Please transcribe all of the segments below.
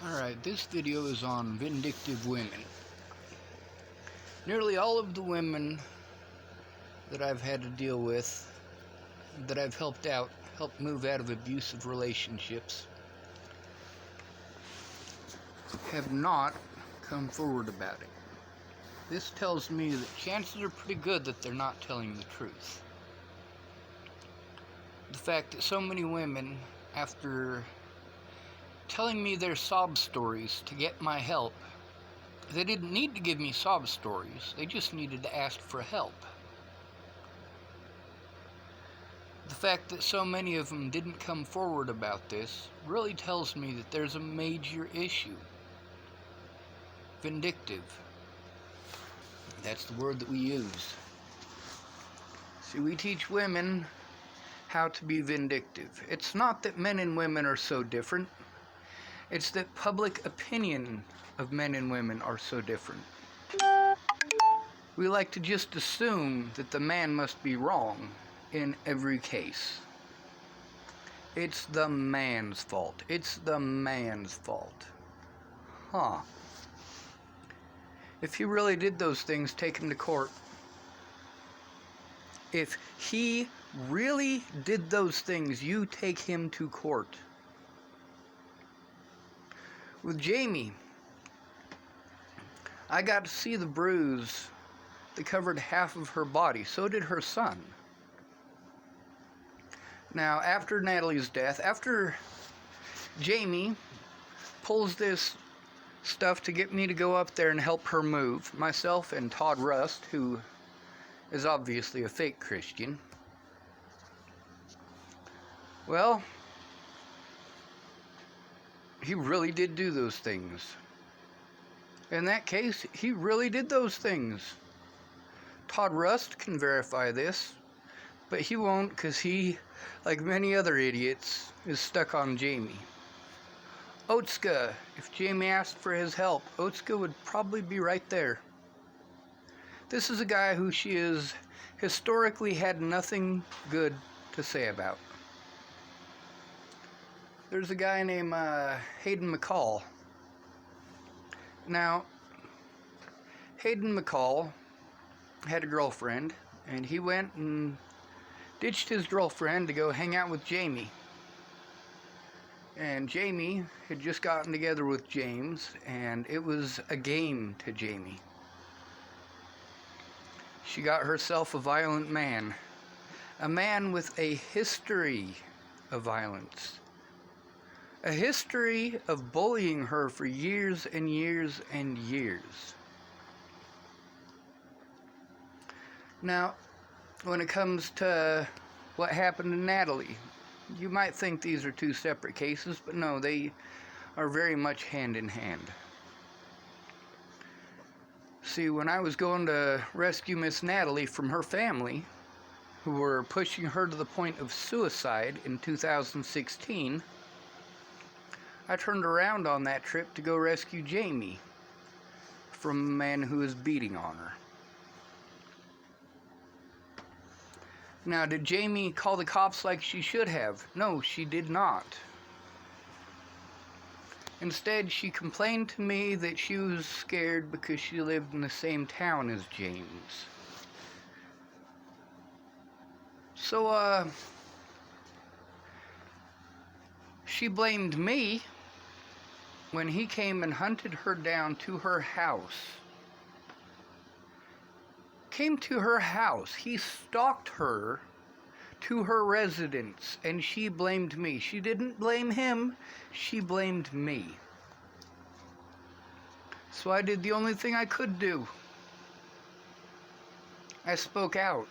Alright, this video is on vindictive women. Nearly all of the women that I've had to deal with, that I've helped move out of abusive relationships, have not come forward about it. This tells me that chances are pretty good that they're not telling the truth. The fact that so many women, after telling me their sob stories to get my help, they didn't need to give me sob stories, they just needed to ask for help. The fact that so many of them didn't come forward about this really tells me that there's a major issue. Vindictive. That's the word that we use. See, we teach women how to be vindictive. It's not that men and women are so different. It's that public opinion of men and women are so different. We like to just assume that the man must be wrong in every case. It's the man's fault. It's the man's fault. Huh. If he really did those things, take him to court. If he really did those things, you take him to court. With Jamie, I got to see the bruise that covered half of her body. So did her son. Now, after Natalie's death, after Jamie pulls this stuff to get me to go up there and help her move, myself and Todd Rust, who is obviously a fake Christian, well, he really did do those things. In that case, he really did those things. Todd Rust can verify this, but he won't because he, like many other idiots, is stuck on Jamie. Otska, if Jamie asked for his help, Otska would probably be right there. This is a guy who she has historically had nothing good to say about. There's a guy named Hayden McCall. Now, Hayden McCall had a girlfriend, and he went and ditched his girlfriend to go hang out with Jamie. And Jamie had just gotten together with James, and it was a game to Jamie. She got herself a violent man. A man with a history of violence. A history of bullying her for years and years and years. Now, when it comes to what happened to Natalie, you might think these are two separate cases, but no, they are very much hand in hand. See, when I was going to rescue Miss Natalie from her family, who were pushing her to the point of suicide in 2016, I turned around on that trip to go rescue Jamie from a man who was beating on her. Now, did Jamie call the cops like she should have? No, she did not. Instead, she complained to me that she was scared because she lived in the same town as James. So, she blamed me when he came and hunted her down to her house. Came to her house. He stalked her to her residence, and she blamed me. She didn't blame him, she blamed me. So I did the only thing I could do. I spoke out.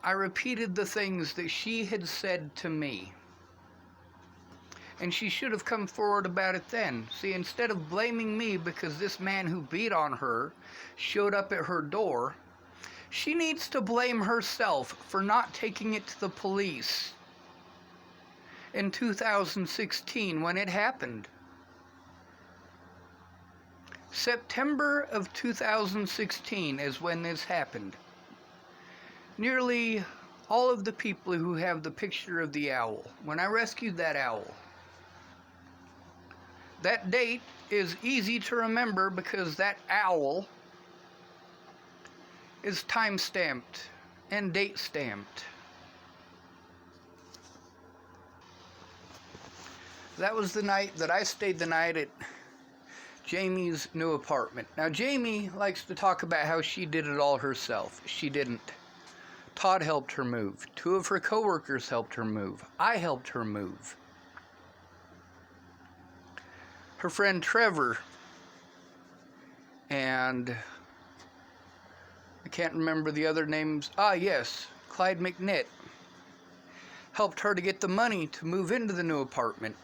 I repeated the things that she had said to me. And she should have come forward about it then. See, instead of blaming me because this man who beat on her showed up at her door, she needs to blame herself for not taking it to the police in 2016 when it happened. September of 2016 is when this happened. Nearly all of the people who have the picture of the owl, when I rescued that owl, That date is easy to remember because that owl is time stamped and date stamped. That was the night that I stayed the night at Jamie's new apartment. Now, Jamie likes to talk about how she did it all herself. She didn't. Todd helped her move. 2 of her coworkers helped her move. I helped her move. Her friend Trevor and I can't remember the other names. Yes, Clyde McNitt helped her to get the money to move into the new apartment.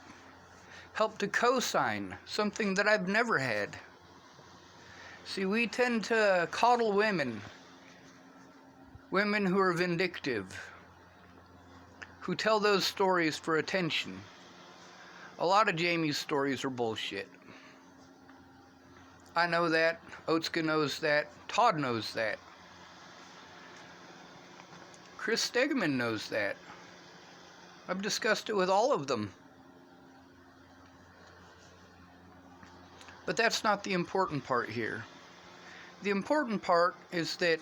Helped to co-sign, something that I've never had. See, we tend to coddle women who are vindictive, who tell those stories for attention. A lot of Jamie's stories are bullshit. I know that. Otska knows that. Todd knows that. Chris Stegman knows that. I've discussed it with all of them. But that's not the important part here. The important part is that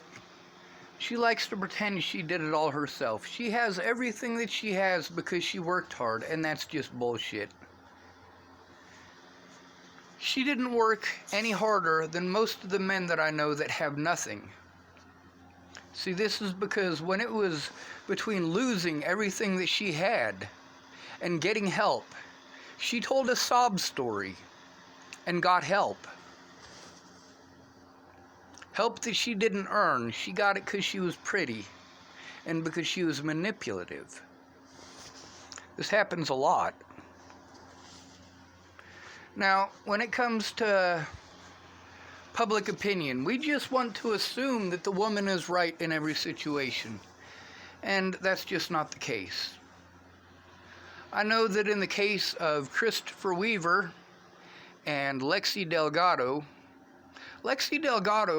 she likes to pretend she did it all herself. She has everything that she has because she worked hard, and that's just bullshit. She didn't work any harder than most of the men that I know that have nothing. See, this is because when it was between losing everything that she had and getting help, she told a sob story and got help. Help that she didn't earn. She got it because she was pretty and because she was manipulative. This happens a lot. Now, when it comes to public opinion, we just want to assume that the woman is right in every situation. And that's just not the case. I know that in the case of Christopher Weaver and Lexi Delgado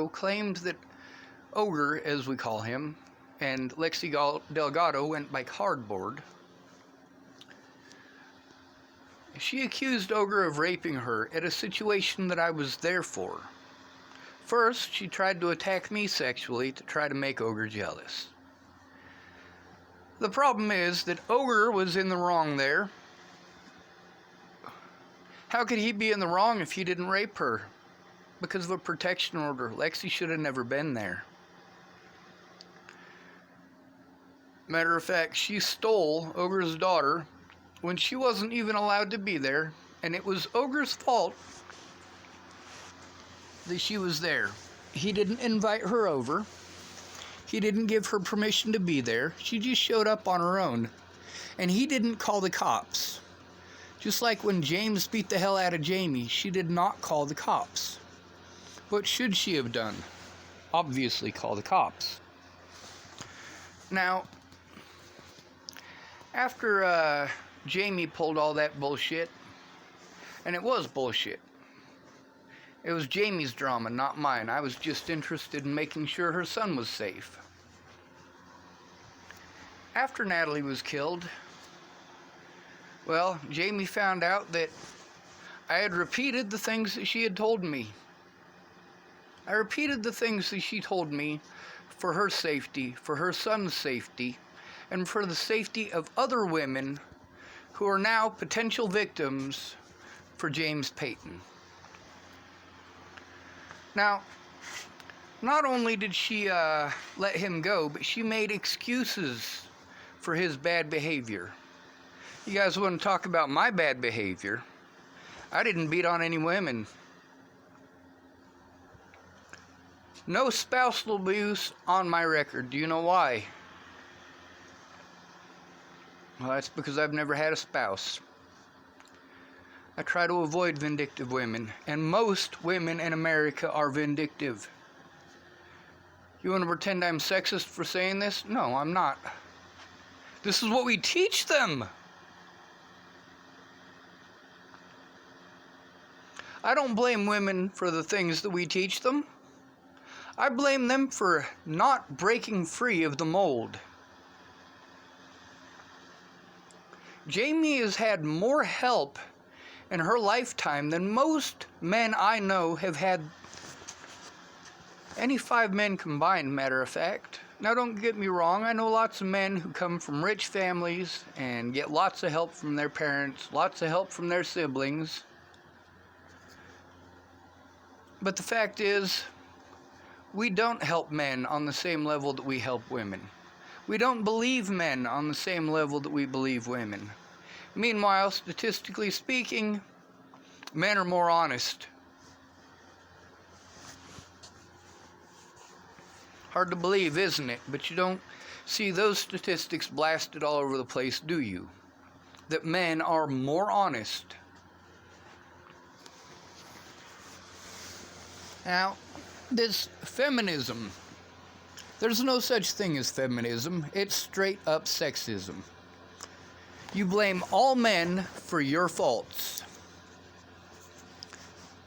claimed that Ogre, as we call him, and Lexi Delgado went by cardboard. She accused Ogre of raping her at a situation that I was there for. First, she tried to attack me sexually to try to make Ogre jealous. The problem is that Ogre was in the wrong there. How could he be in the wrong if he didn't rape her? Because of a protection order. Lexi should have never been there. Matter of fact, she stole Ogre's daughter when she wasn't even allowed to be there, and it was Ogre's fault that she was there. He didn't invite her over. He didn't give her permission to be there. She just showed up on her own, and he didn't call the cops. Just like when James beat the hell out of Jamie, she did not call the cops. What should she have done? Obviously call the cops. Now, after Jamie pulled all that bullshit, and it was bullshit. It was Jamie's drama, not mine. I was just interested in making sure her son was safe. After Natalie was killed, well, Jamie found out that I had repeated the things that she had told me. I repeated the things that she told me for her safety, for her son's safety, and for the safety of other women who are now potential victims for James Payton. Now, not only did she let him go, but she made excuses for his bad behavior. You guys want to talk about my bad behavior? I didn't beat on any women. No spousal abuse on my record. Do you know why? Well, that's because I've never had a spouse. I try to avoid vindictive women, and most women in America are vindictive. You want to pretend I'm sexist for saying this? No, I'm not. This is what we teach them. I don't blame women for the things that we teach them. I blame them for not breaking free of the mold. Jamie has had more help in her lifetime than most men I know have had. Any 5 men combined, matter of fact. Now don't get me wrong, I know lots of men who come from rich families and get lots of help from their parents, lots of help from their siblings. But the fact is, we don't help men on the same level that we help women. We don't believe men on the same level that we believe women. Meanwhile, statistically speaking, men are more honest. Hard to believe, isn't it? But you don't see those statistics blasted all over the place, do you? That men are more honest. Now, this feminism, there's no such thing as feminism. It's straight up sexism. You blame all men for your faults.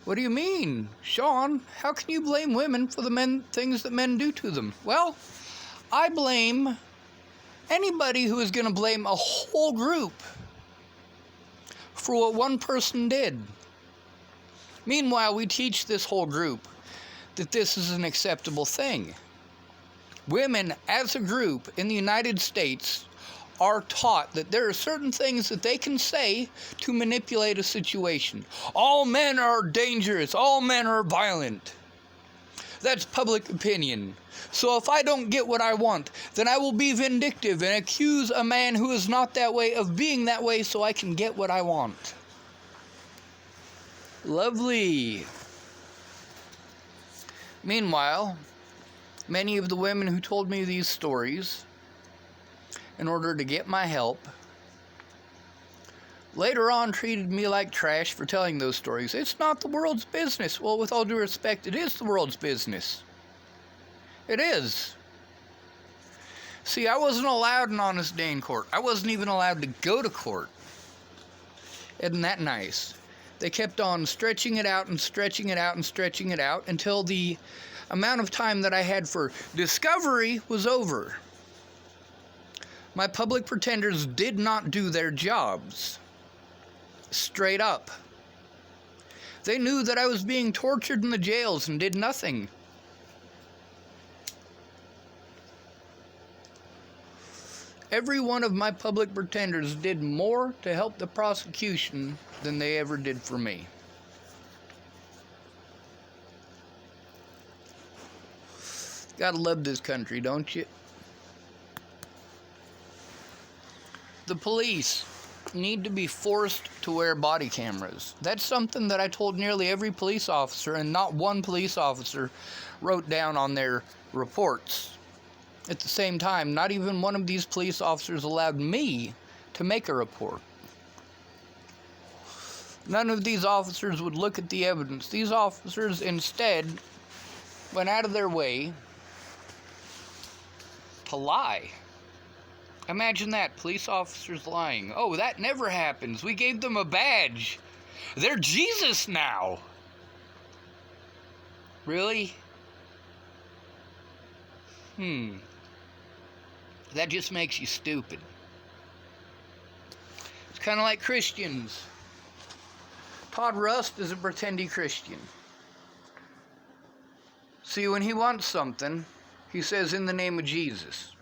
What do you mean, Sean? How can you blame women for the things that men do to them? Well, I blame anybody who is going to blame a whole group for what one person did. Meanwhile, we teach this whole group that this is an acceptable thing. Women, as a group in the United States, are taught that there are certain things that they can say to manipulate a situation. All men are dangerous. All men are violent. That's public opinion. So if I don't get what I want, then I will be vindictive and accuse a man who is not that way of being that way so I can get what I want. Lovely. Meanwhile, many of the women who told me these stories in order to get my help later on treated me like trash for telling those stories. It's not the world's business. Well, with all due respect, it is the world's business. It is. See, I wasn't allowed an honest day in court. I wasn't even allowed to go to court. Isn't that nice? They kept on stretching it out and stretching it out and stretching it out until the amount of time that I had for discovery was over. My public pretenders did not do their jobs. Straight up. They knew that I was being tortured in the jails and did nothing. Every one of my public pretenders did more to help the prosecution than they ever did for me. Gotta love this country, don't you? The police need to be forced to wear body cameras. That's something that I told nearly every police officer, and not one police officer wrote down on their reports. At the same time, not even one of these police officers allowed me to make a report. None of these officers would look at the evidence. These officers instead went out of their way to lie. Imagine that, police officers lying. Oh, that never happens. We gave them a badge. They're Jesus now. Really? That just makes you stupid. It's kind of like Christians. Todd Rust is a pretending Christian. See, when he wants something, he says, in the name of Jesus.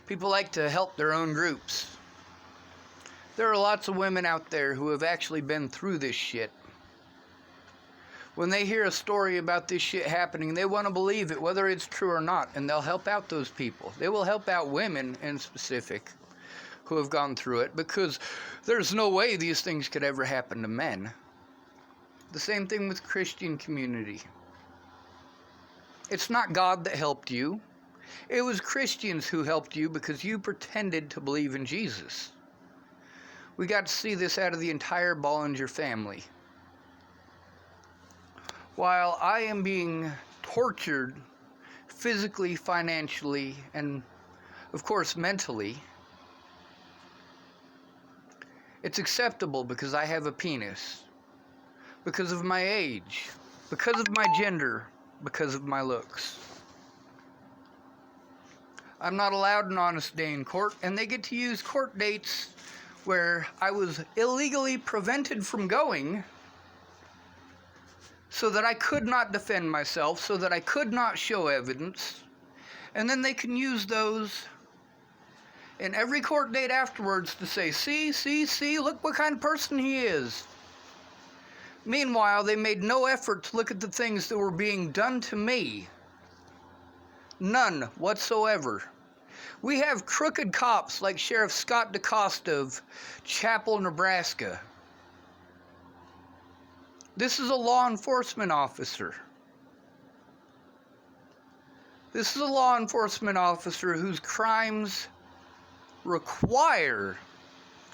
People like to help their own groups. There are lots of women out there who have actually been through this shit. When they hear a story about this shit happening, they want to believe it, whether it's true or not, and they'll help out those people. They will help out women in specific who have gone through it, because there's no way these things could ever happen to men. The same thing with Christian community. It's not God that helped you. It was Christians who helped you because you pretended to believe in Jesus. We got to see this out of the entire Bollinger family. While I am being tortured physically, financially, and of course mentally, it's acceptable because I have a penis, because of my age, because of my gender, because of my looks. I'm not allowed an honest day in court, and they get to use court dates where I was illegally prevented from going so that I could not defend myself, so that I could not show evidence, and then they can use those in every court date afterwards to say, see, look what kind of person he is. Meanwhile, they made no effort to look at the things that were being done to me. None whatsoever. We have crooked cops like Sheriff Scott DeCosta of Chapel, Nebraska. This is a law enforcement officer. This is a law enforcement officer whose crimes require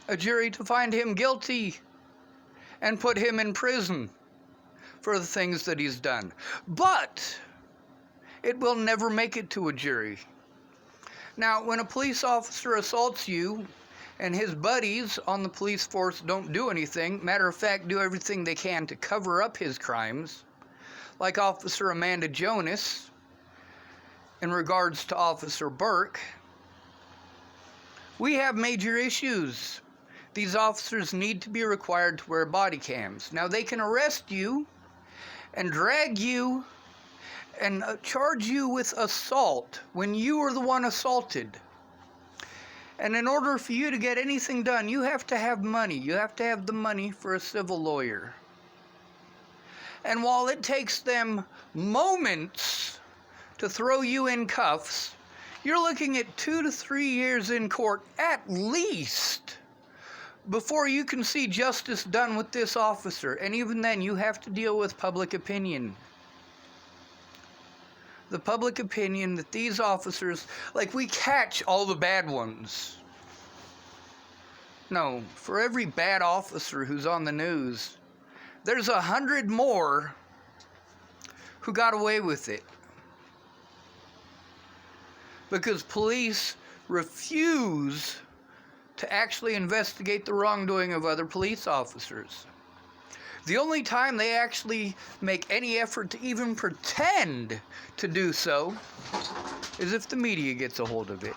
a jury to find him guilty and put him in prison for the things that he's done. But it will never make it to a jury. Now, when a police officer assaults you and his buddies on the police force don't do anything, matter of fact, do everything they can to cover up his crimes, like Officer Amanda Jonas in regards to Officer Burke, we have major issues. These officers need to be required to wear body cams. Now, they can arrest you and drag you and charge you with assault when you are the one assaulted. And in order for you to get anything done, you have to have money. You have to have the money for a civil lawyer. And while it takes them moments to throw you in cuffs, you're looking at 2 to 3 years in court at least before you can see justice done with this officer. And even then, you have to deal with public opinion. The public opinion that these officers, like, we catch all the bad ones. No, for every bad officer who's on the news, there's 100 more who got away with it. Because police refuse to actually investigate the wrongdoing of other police officers. The only time they actually make any effort to even pretend to do so is if the media gets a hold of it.